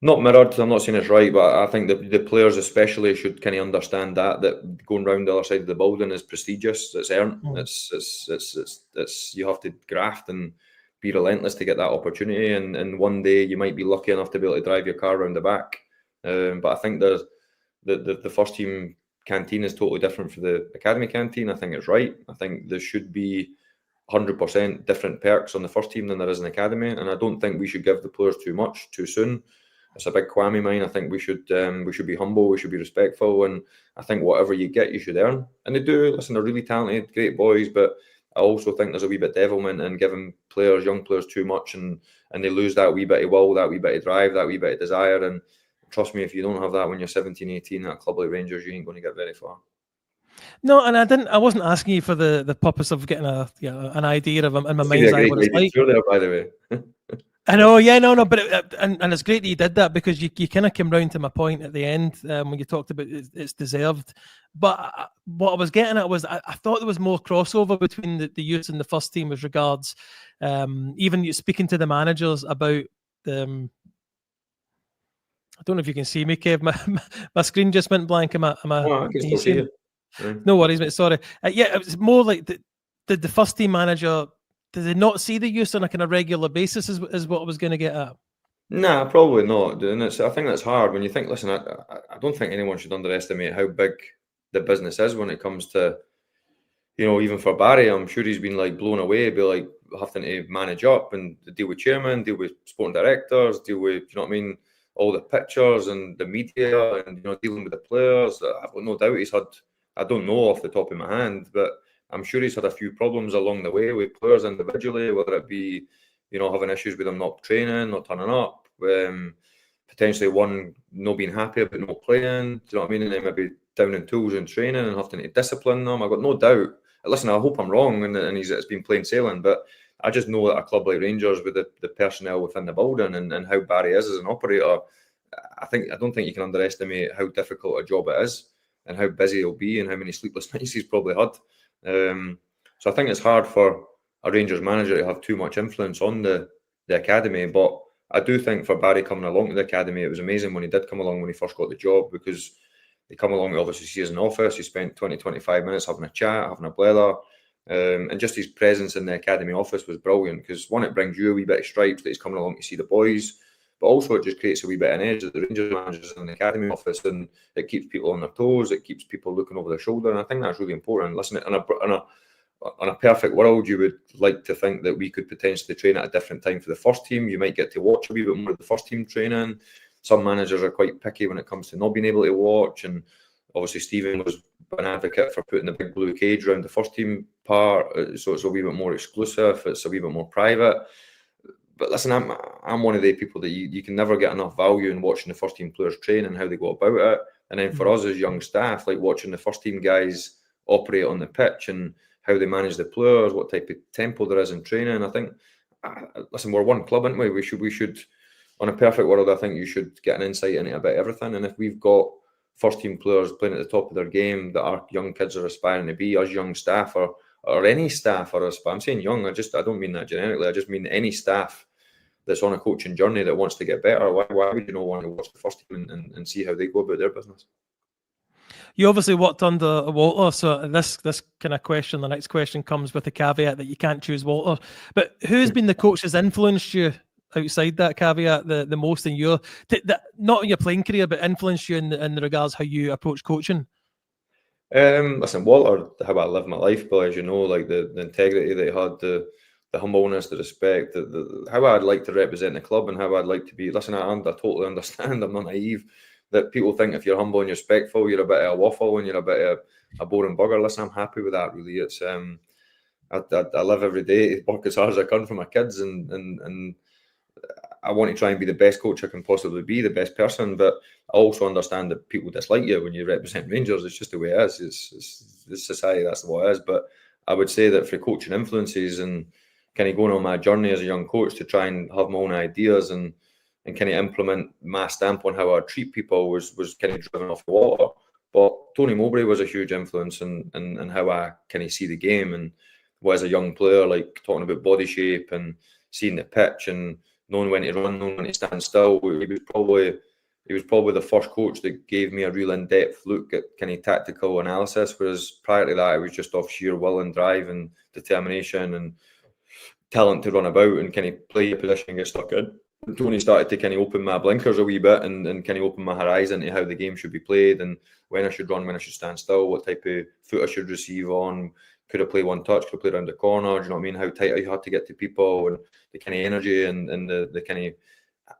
not mirrored. I'm not saying it's right, but I think the players especially should kind of understand that going round the other side of the building is prestigious. It's earned. It's you have to graft and be relentless to get that opportunity. And one day you might be lucky enough to be able to drive your car around the back. But I think there's the first team canteen is totally different for the academy canteen. I think it's right. I think there should be 100% different perks on the first team than there is in the academy, and I don't think we should give the players too much too soon. It's a big qualm of mine. I think we should be humble, we should be respectful, and I think whatever you get, you should earn. And they do. Listen, they're really talented, great boys, but I also think there's a wee bit devilment in giving young players too much, and they lose that wee bit of will, that wee bit of drive, that wee bit of desire. And trust me, if you don't have that when you're 17, 18 at a club like Rangers, you ain't going to get very far. No, and I wasn't asking you for the purpose of getting an idea of in my mind's eye what it's like. There, by the way. I know, but and it's great that you did that, because you kind of came round to my point at the end when you talked about it's deserved. But what I was getting at was I thought there was more crossover between the youth and the first team as regards even speaking to the managers about the. I don't know if you can see me, Kev. My screen just went blank. I can still see you. No worries, mate. Sorry. Yeah, it was more like the first team manager. Did they not see the youth on a kind of regular basis? Is what I was going to get at. Nah, probably not. And I think that's hard when you think. Listen, I don't think anyone should underestimate how big the business is when it comes to, even for Barry. I'm sure he's been like blown away by like having to manage up and deal with chairman, deal with sporting directors, deal with all the pictures and the media, and dealing with the players. I've got no doubt he's had. I don't know off the top of my hand, but I'm sure he's had a few problems along the way with players individually, whether it be, having issues with them not training, not turning up, potentially one not being happy about not playing, do you know what I mean? And then maybe down in tools and training and having to discipline them. I've got no doubt. Listen, I hope I'm wrong and it's been plain sailing, but I just know that a club like Rangers, with the personnel within the building and how Barry is as an operator, I don't think you can underestimate how difficult a job it is and how busy he'll be and how many sleepless nights he's probably had. So I think it's hard for a Rangers manager to have too much influence on the academy, but I do think for Barry coming along to the academy, it was amazing when he did come along when he first got the job, because they come along, obviously see us in office, he spent 20-25 minutes having a chat, having a blather, and just his presence in the academy office was brilliant, because one, it brings you a wee bit of stripes that he's coming along to see the boys, but also it just creates a wee bit of an edge that the Rangers managers in the academy office, and it keeps people on their toes, it keeps people looking over their shoulder, and I think that's really important. Listen, on a perfect world, you would like to think that we could potentially train at a different time for the first team. You might get to watch a wee bit more of the first team training. Some managers are quite picky when it comes to not being able to watch, and obviously Stephen was an advocate for putting the big blue cage around the first team part, so it's a wee bit more exclusive, it's a wee bit more private. But listen, I'm one of the people that you can never get enough value in watching the first team players train and how they go about it. And then for us as young staff, like watching the first team guys operate on the pitch and how they manage the players, what type of tempo there is in training. I think, listen, we're one club, aren't we? We should, on a perfect world, I think you should get an insight into about everything. And if we've got first team players playing at the top of their game that our young kids are aspiring to be, us young staff or any staff are aspiring, I'm saying young, I don't mean that generically, I just mean any staff that's on a coaching journey that wants to get better. Why would you not want to watch the first team and see how they go about their business? You obviously worked under Walter, so this kind of question, the next question comes with the caveat that you can't choose Walter. But who's been the coach that's influenced you outside that caveat the most in your, not in your playing career, but influenced you in regards how you approach coaching? Listen, Walter, how I live my life, but as you know, like the integrity that he had, the humbleness, the respect, how I'd like to represent the club and how I'd like to be. Listen, I totally understand, I'm not naive, that people think if you're humble and you're respectful, you're a bit of a waffle and you're a bit of a boring bugger. Listen, I'm happy with that, really. It's I live every day to work as hard as I can for my kids, and I want to try and be the best coach I can possibly be, the best person, but I also understand that people dislike you when you represent Rangers. It's just the way it is. It's society, that's what it is. But I would say that for coaching influences and kind of going on my journey as a young coach to try and have my own ideas and kind of implement my stamp on how I treat people was kind of driven off the water. But Tony Mowbray was a huge influence in how I kind of see the game, and as a young player, like talking about body shape and seeing the pitch and knowing when to run, knowing when to stand still. He was probably the first coach that gave me a real in-depth look at kind of tactical analysis, whereas prior to that, it was just off sheer will and drive and determination and talent to run about and kind of play your position and get stuck in. Tony started to kind of open my blinkers a wee bit and kind of open my horizon to how the game should be played and when I should run, when I should stand still, what type of foot I should receive on. Could I play one touch? Could I play around the corner? Do you know what I mean? How tight I had to get to people and the kind of energy and the kind of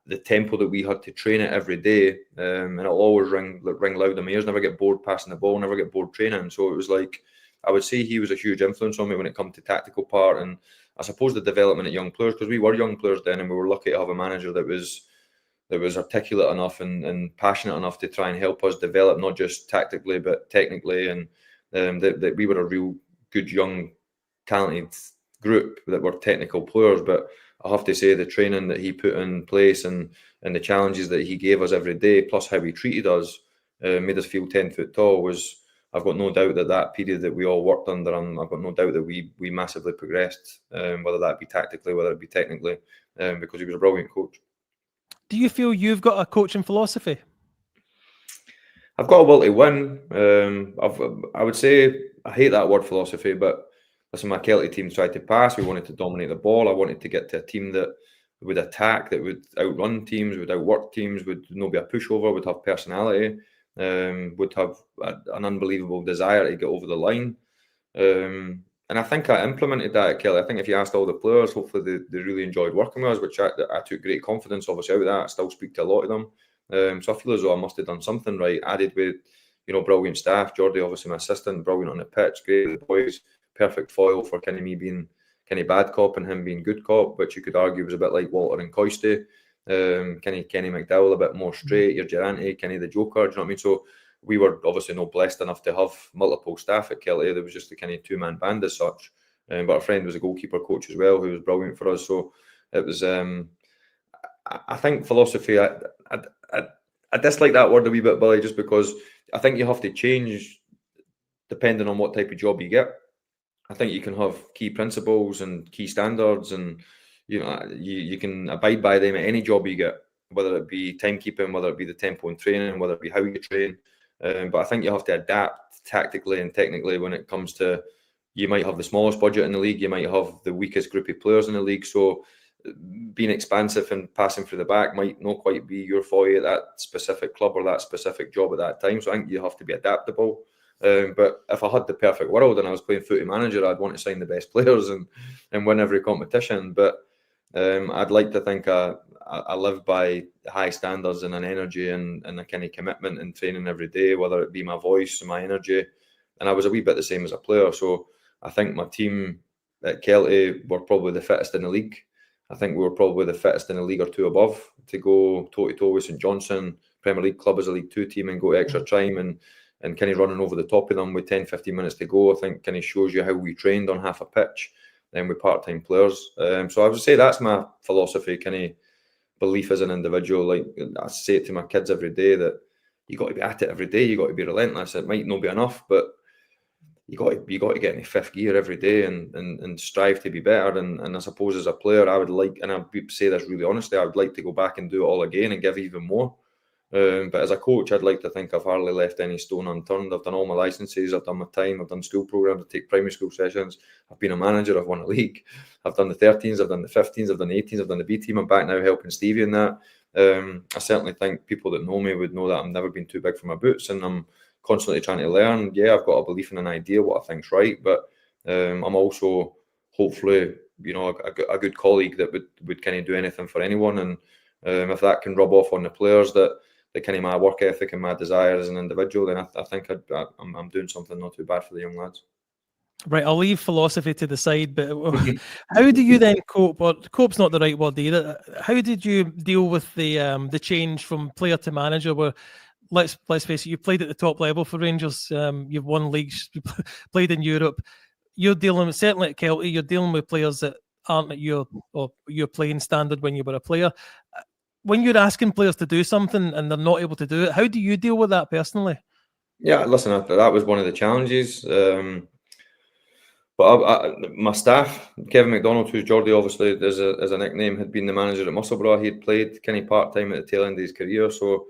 the tempo that we had to train it every day. And it'll always ring loud in my ears. Never get bored passing the ball. Never get bored training. So it was like, I would say he was a huge influence on me when it comes to tactical part and I suppose the development of young players, because we were young players then and we were lucky to have a manager that was articulate enough and passionate enough to try and help us develop, not just tactically but technically, and that we were a real good young talented group that were technical players. But I have to say the training that he put in place and the challenges that he gave us every day, plus how he treated us, made us feel 10 foot tall. I've got no doubt that period that we all worked under, I've got no doubt that we massively progressed, whether that be tactically, whether it be technically, because he was a brilliant coach. Do you feel you've got a coaching philosophy? I've got a will to win. I would say I hate that word philosophy, but listen, my Kelty team tried to pass. We wanted to dominate the ball. I wanted to get to a team that would attack, that would outrun teams, would outwork teams, would not be a pushover, would have personality. Would have an unbelievable desire to get over the line. And I think I implemented that at Kelty. I think if you asked all the players, hopefully they really enjoyed working with us, which I took great confidence obviously out of that. I still speak to a lot of them. So I feel as though I must have done something right. Added with, brilliant staff. Geordie, obviously my assistant, brilliant on the pitch, great with the boys, perfect foil for kind of me being kind of bad cop and him being good cop, which you could argue was a bit like Walter and Coisty. Kenny McDowell a bit more straight, your Durante, Kenny the Joker, do you know what I mean? So we were obviously not blessed enough to have multiple staff at Kelty. There was just a kind of two-man band as such. But our friend was a goalkeeper coach as well, who was brilliant for us. So it was, I think philosophy, I dislike that word a wee bit, Billy, just because I think you have to change depending on what type of job you get. I think you can have key principles and key standards and you can abide by them at any job you get, whether it be timekeeping, whether it be the tempo in training, whether it be how you train. But I think you have to adapt tactically and technically when it comes to, you might have the smallest budget in the league, you might have the weakest group of players in the league. So being expansive and passing through the back might not quite be your foy at that specific club or that specific job at that time. So I think you have to be adaptable. But if I had the perfect world and I was playing footy manager, I'd want to sign the best players and win every competition. But I'd like to think I live by high standards and an energy and a kind of commitment in training every day, whether it be my voice and my energy. And I was a wee bit the same as a player. So I think my team at Kelty were probably the fittest in the league. I think we were probably the fittest in a league or two above to go toe-to-toe with St Johnstone, Premier League club as a League Two team and go extra time and kind of running over the top of them with 10, 15 minutes to go. I think kind of shows you how we trained on half a pitch and with part-time players. So I would say that's my philosophy, kind of belief as an individual. Like I say it to my kids every day that you got to be at it every day. You got to be relentless. It might not be enough, but you got to get in fifth gear every day and strive to be better. And I suppose as a player, I would like, and I say this really honestly, I would like to go back and do it all again and give even more. But as a coach, I'd like to think I've hardly left any stone unturned. I've done all my licenses, I've done my time, I've done school programs, I take primary school sessions, I've been a manager, I've won a league, I've done the 13s, I've done the 15s, I've done the 18s, I've done the B team. I'm back now helping Stevie in that. I certainly think people that know me would know that I've never been too big for my boots and I'm constantly trying to learn. Yeah, I've got a belief in an idea, what I think's right, but I'm also hopefully, a good colleague that would kind of do anything for anyone. And if that can rub off on the players that kind of my work ethic and my desire as an individual, then I think I'm doing something not too bad for the young lads. Right, I'll leave philosophy to the side, but how do you then cope? Or cope's not the right word either. How did you deal with the change from player to manager? Where let's face it, you played at the top level for Rangers. You've won leagues, you played in Europe. You're dealing with, certainly at Kelty, you're dealing with players that aren't at your playing standard when you were a player. When you're asking players to do something and they're not able to do it, how do you deal with that personally? Yeah, listen, that was one of the challenges. But my staff, Kevin McDonald, who's Geordie obviously as a nickname, had been the manager at Musselburgh. He had played kind of part-time at the tail end of his career, so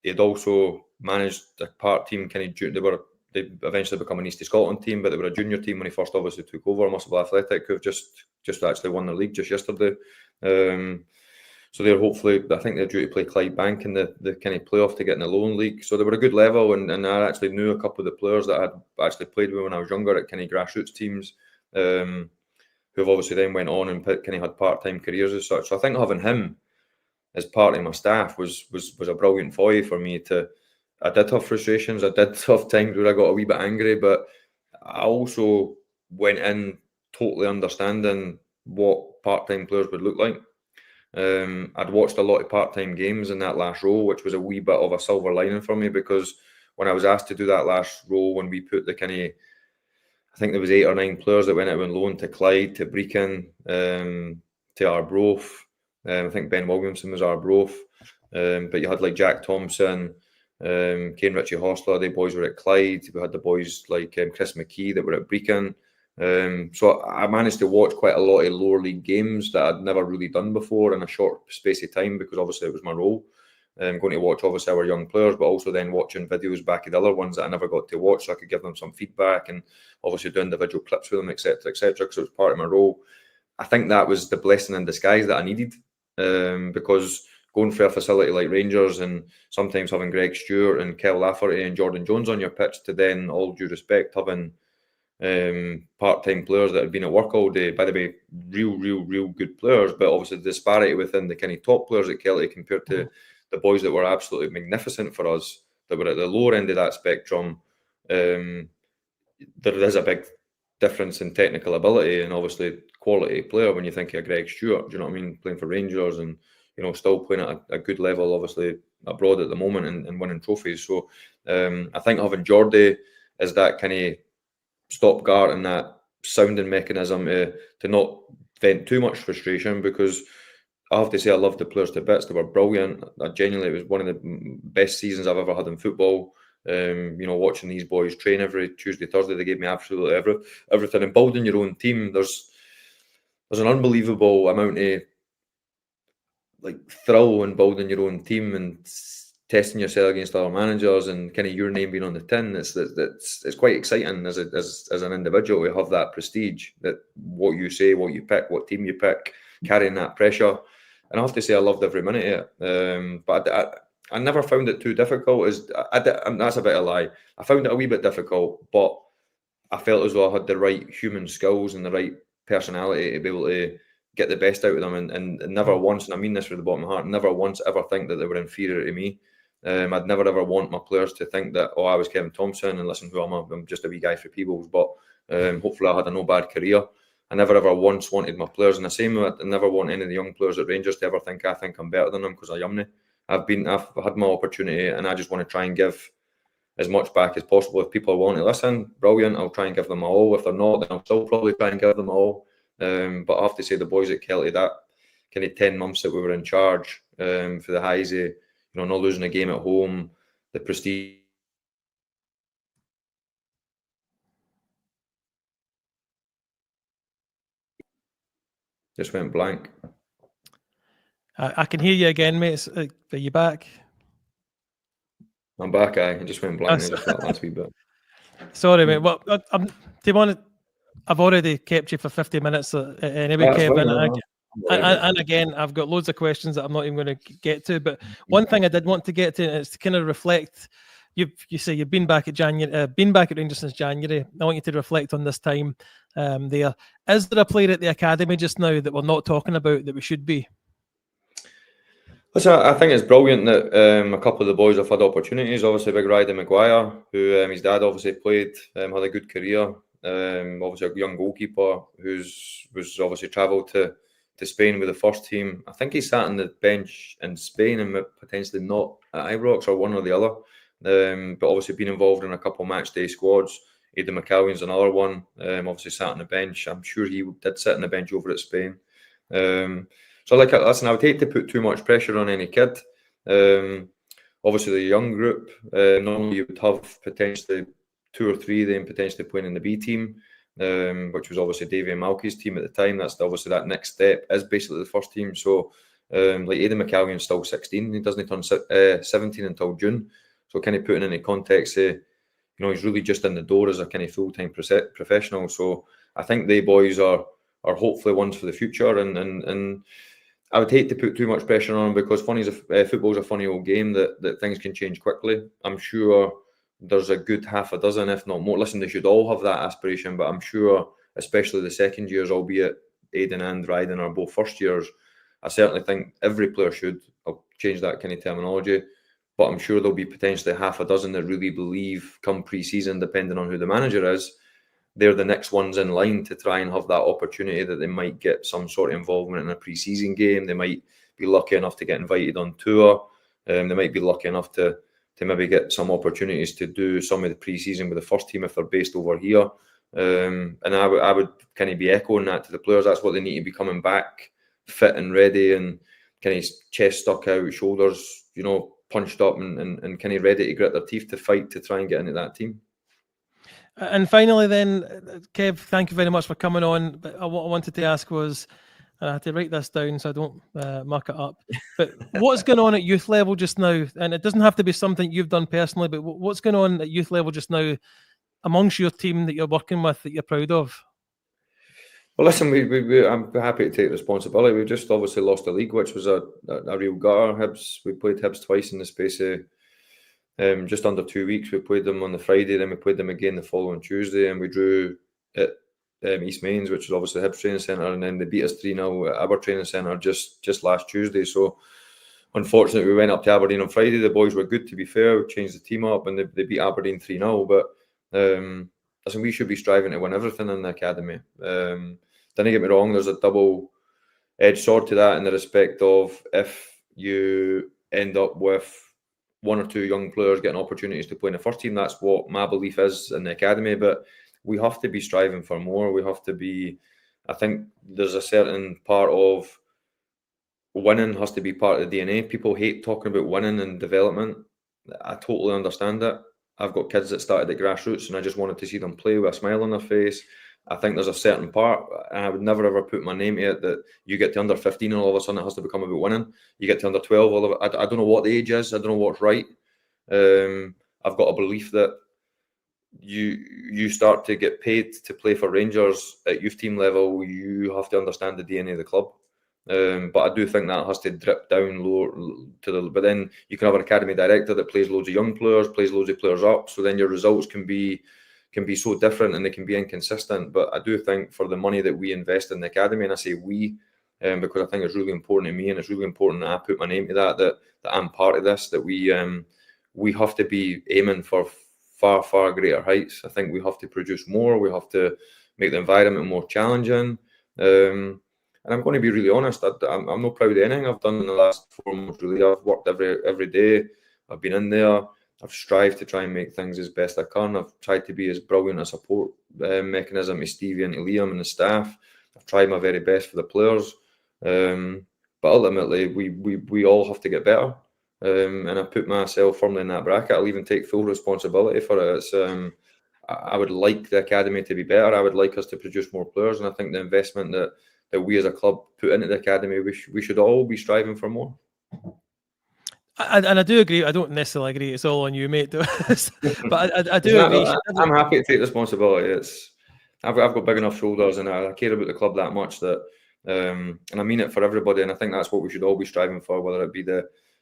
he had also managed a part-team kind of. They eventually become an East of Scotland team, but they were a junior team when he first obviously took over Musselburgh Athletic, who've just actually won the league just yesterday. So they're hopefully, I think they're due to play Clydebank in the kind of playoff to get in the Lowland League. So they were a good level, and I actually knew a couple of the players that I had actually played with when I was younger at kind of grassroots teams, who've obviously then went on and kind of had part-time careers as such. So I think having him as part of my staff was a brilliant foil for me to. I did have frustrations. I did have times where I got a wee bit angry, but I also went in totally understanding what part-time players would look like. I'd watched a lot of part-time games in that last role, which was a wee bit of a silver lining for me, because when I was asked to do that last role, when we put the kind of, I think there was 8 or 9 players that went out on loan to Clyde, to Brecon, to Arbroath. I think Ben Williamson was Arbroath. But you had like Jack Thomson, Kane Ritchie Hostler, the boys were at Clyde. We had the boys like Chris McKee that were at Brecon. So I managed to watch quite a lot of lower league games that I'd never really done before in a short space of time, because obviously it was my role. Going to watch obviously our young players, but also then watching videos back of the other ones that I never got to watch, so I could give them some feedback and obviously do individual clips with them, etc., because it was part of my role. I think that was the blessing in disguise that I needed, because going for a facility like Rangers and sometimes having Greg Stewart and Kel Lafferty and Jordan Jones on your pitch, to then, all due respect, having part-time players that had been at work all day, by the way, real good players, but obviously the disparity within the kind of top players at Kelty compared to the boys that were absolutely magnificent for us, that were at the lower end of that spectrum. There is a big difference in technical ability and obviously quality player when you think of Greg Stewart, do you know what I mean, playing for Rangers and, you know, still playing at a good level, obviously abroad at the moment and winning trophies. So I think having Geordie as that kind of stopgap and that sounding mechanism to not vent too much frustration, because I have to say I loved the players to bits. They were brilliant. Genuinely, it was one of the best seasons I've ever had in football. You know, watching these boys train every Tuesday, Thursday, they gave me absolutely everything. And building your own team, there's an unbelievable amount of like thrill in building your own team and testing yourself against other managers and kind of your name being on the tin. It's quite exciting as an individual to have that prestige, that what you say, what you pick, what team you pick, carrying that pressure. And I have to say I loved every minute of it. But I never found it too difficult. That's a bit of a lie. I found it a wee bit difficult, but I felt as though I had the right human skills and the right personality to be able to get the best out of them, and never once, and I mean this from the bottom of my heart, never once ever think that they were inferior to me. I'd never ever want my players to think that, oh, I was Kevin Thomson and listen, I'm just a wee guy for Peebles, but hopefully I had a no bad career. I never ever once wanted my players, and the same way I never want any of the young players at Rangers to ever think I think I'm better than them, because I am. I've had my opportunity, and I just want to try and give as much back as possible. If people want to listen, brilliant, I'll try and give them all. If they're not, then I'll still probably try and give them all. But I have to say, the boys at Kelty, that kind of 10 months that we were in charge, for the highs of, you know, not losing a game at home, the prestige. Just went blank. I can hear you again, mate. Are you back? I'm back, I just went blank there just that last wee bit. Sorry, mate. Well, do you want to? I've already kept you for 50 minutes anyway, Kevin. And again, I've got loads of questions that I'm not even going to get to. But one thing I did want to get to is to kind of reflect. You say you've been back at Rangers since January. I want you to reflect on this time there. Is there a player at the academy just now that we're not talking about that we should be? I think it's brilliant that a couple of the boys have had opportunities. Obviously, Big Ryder Maguire, who his dad obviously played, had a good career. Obviously, a young goalkeeper was obviously travelled to Spain with the first team. I think he sat on the bench in Spain and potentially not at Ibrox, or one or the other. But obviously been involved in a couple of match day squads. Aidan McCallion's another one. Obviously sat on the bench. I'm sure he did sit on the bench over at Spain. So, listen, I would hate to put too much pressure on any kid. obviously the young group. Normally you would have potentially 2 or 3 then potentially playing in the B team, which was obviously Davy and Malky's team at the time. That's obviously that next step is basically the first team. So like Aidan McCallion's still 16. He doesn't turn 17 until June. So kind of putting into context, you know, he's really just in the door as a kind of full-time professional. So I think they boys are hopefully ones for the future. And I would hate to put too much pressure on them because football's a funny old game that things can change quickly. I'm sure there's a good half a dozen, if not more. Listen, they should all have that aspiration, but I'm sure, especially the second years, albeit Aidan and Ryden are both first years, I certainly think every player should. I'll change that kind of terminology, but I'm sure there'll be potentially half a dozen that really believe come pre-season, depending on who the manager is, they're the next ones in line to try and have that opportunity that they might get some sort of involvement in a pre-season game. They might be lucky enough to get invited on tour. They might be lucky enough to maybe get some opportunities to do some of the pre-season with the first team if they're based over here. And I would kind of be echoing that to the players. That's what they need to be coming back fit and ready and kind of chest stuck out, shoulders, you know, punched up and kind of ready to grit their teeth to fight to try and get into that team. And finally then, Kev, thank you very much for coming on. But what I wanted to ask was, I had to write this down so I don't muck it up. But what's going on at youth level just now? And it doesn't have to be something you've done personally, but what's going on at youth level just now amongst your team that you're working with that you're proud of? Well, listen, I'm happy to take responsibility. We just obviously lost the league, which was a real gutter. Hibs, we played Hibs twice in the space of just under 2 weeks. We played them on the Friday, then we played them again the following Tuesday, and we drew at East Mains, which is obviously Hibs training centre, and then they beat us 3-0 at our training centre just last Tuesday. So unfortunately, we went up to Aberdeen on Friday. The boys were good, to be fair. We changed the team up, and they beat Aberdeen 3-0. But listen, we should be striving to win everything in the academy. Don't get me wrong, there's a double-edged sword to that in the respect of if you end up with 1 or 2 young players getting opportunities to play in the first team, that's what my belief is in the academy. But we have to be striving for more. We have to be, I think there's a certain part of winning has to be part of the DNA. People hate talking about winning and development. I totally understand it. I've got kids that started at grassroots and I just wanted to see them play with a smile on their face. I think there's a certain part, and I would never ever put my name to it, that you get to under 15 and all of a sudden it has to become about winning. You get to under 12, all of it. I don't know what the age is. I don't know what's right. I've got a belief that you start to get paid to play for Rangers at youth team level. You have to understand the DNA of the club. But I do think that has to drip down lower to the. But then you can have an academy director that plays loads of young players, plays loads of players up. So then your results can be so different and they can be inconsistent. But I do think for the money that we invest in the academy, and I say we, because I think it's really important to me, and it's really important that I put my name to that I'm part of this. That we have to be aiming for far greater heights. I think we have to produce more. We have to make the environment more challenging. And I'm going to be really honest. I'm not proud of anything I've done in the last 4 months. Really, I've worked every day. I've been in there. I've strived to try and make things as best I can. I've tried to be as brilliant a support mechanism to Stevie and to Liam and the staff. I've tried my very best for the players. But ultimately, we all have to get better. And I put myself firmly in that bracket. I'll even take full responsibility for it. It's, I would like the academy to be better. I would like us to produce more players. And I think the investment that we as a club put into the academy, we should all be striving for more. And I do agree. I don't necessarily agree. It's all on you, mate. But I do agree. I'm happy to take responsibility. I've got big enough shoulders, and I care about the club that much that, and I mean it for everybody. And I think that's what we should all be striving for. Whether it be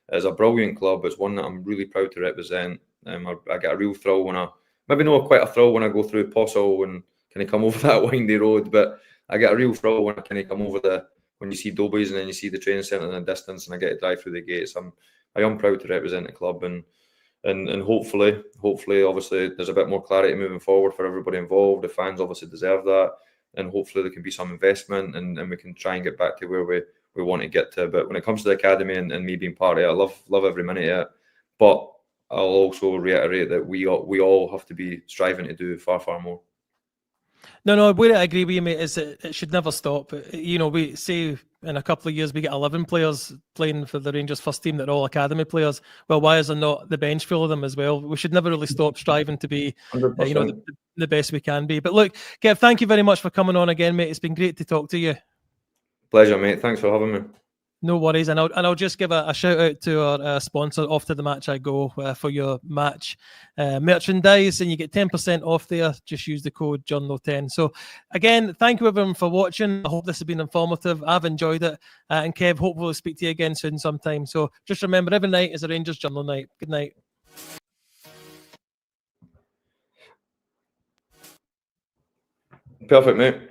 as a brilliant club, it's one that I'm really proud to represent. I get a real thrill when maybe not quite a thrill when I go through Possil and kind of come over that windy road, but I get a real thrill when I kind of come over when you see Dobies and then you see the training centre in the distance, and I get to drive through the gates. I am proud to represent the club, and hopefully, obviously, there's a bit more clarity moving forward for everybody involved. The fans obviously deserve that, and hopefully there can be some investment, and we can try and get back to where we want to get to. But when it comes to the academy and me being part of it, I love every minute of it. But I'll also reiterate that we all have to be striving to do far more. No, where I agree with you, mate, is that it should never stop. You know, we say in a couple of years we get 11 players playing for the Rangers first team that are all academy players. Well, why is there not the bench full of them as well? We should never really stop striving to be, 100%. the best we can be. But look, Kev, thank you very much for coming on again, mate. It's been great to talk to you. Pleasure, mate. Thanks for having me. No worries, and I'll just give a shout out to our sponsor, Off to the Match I Go, for your match merchandise, and you get 10% off there. Just use the code Journal10. So again, thank you everyone for watching. I hope this has been informative. I've enjoyed it, and Kev, hopefully we'll speak to you again soon sometime. So just remember, every night is a Rangers Journal night. Good night. Perfect, mate.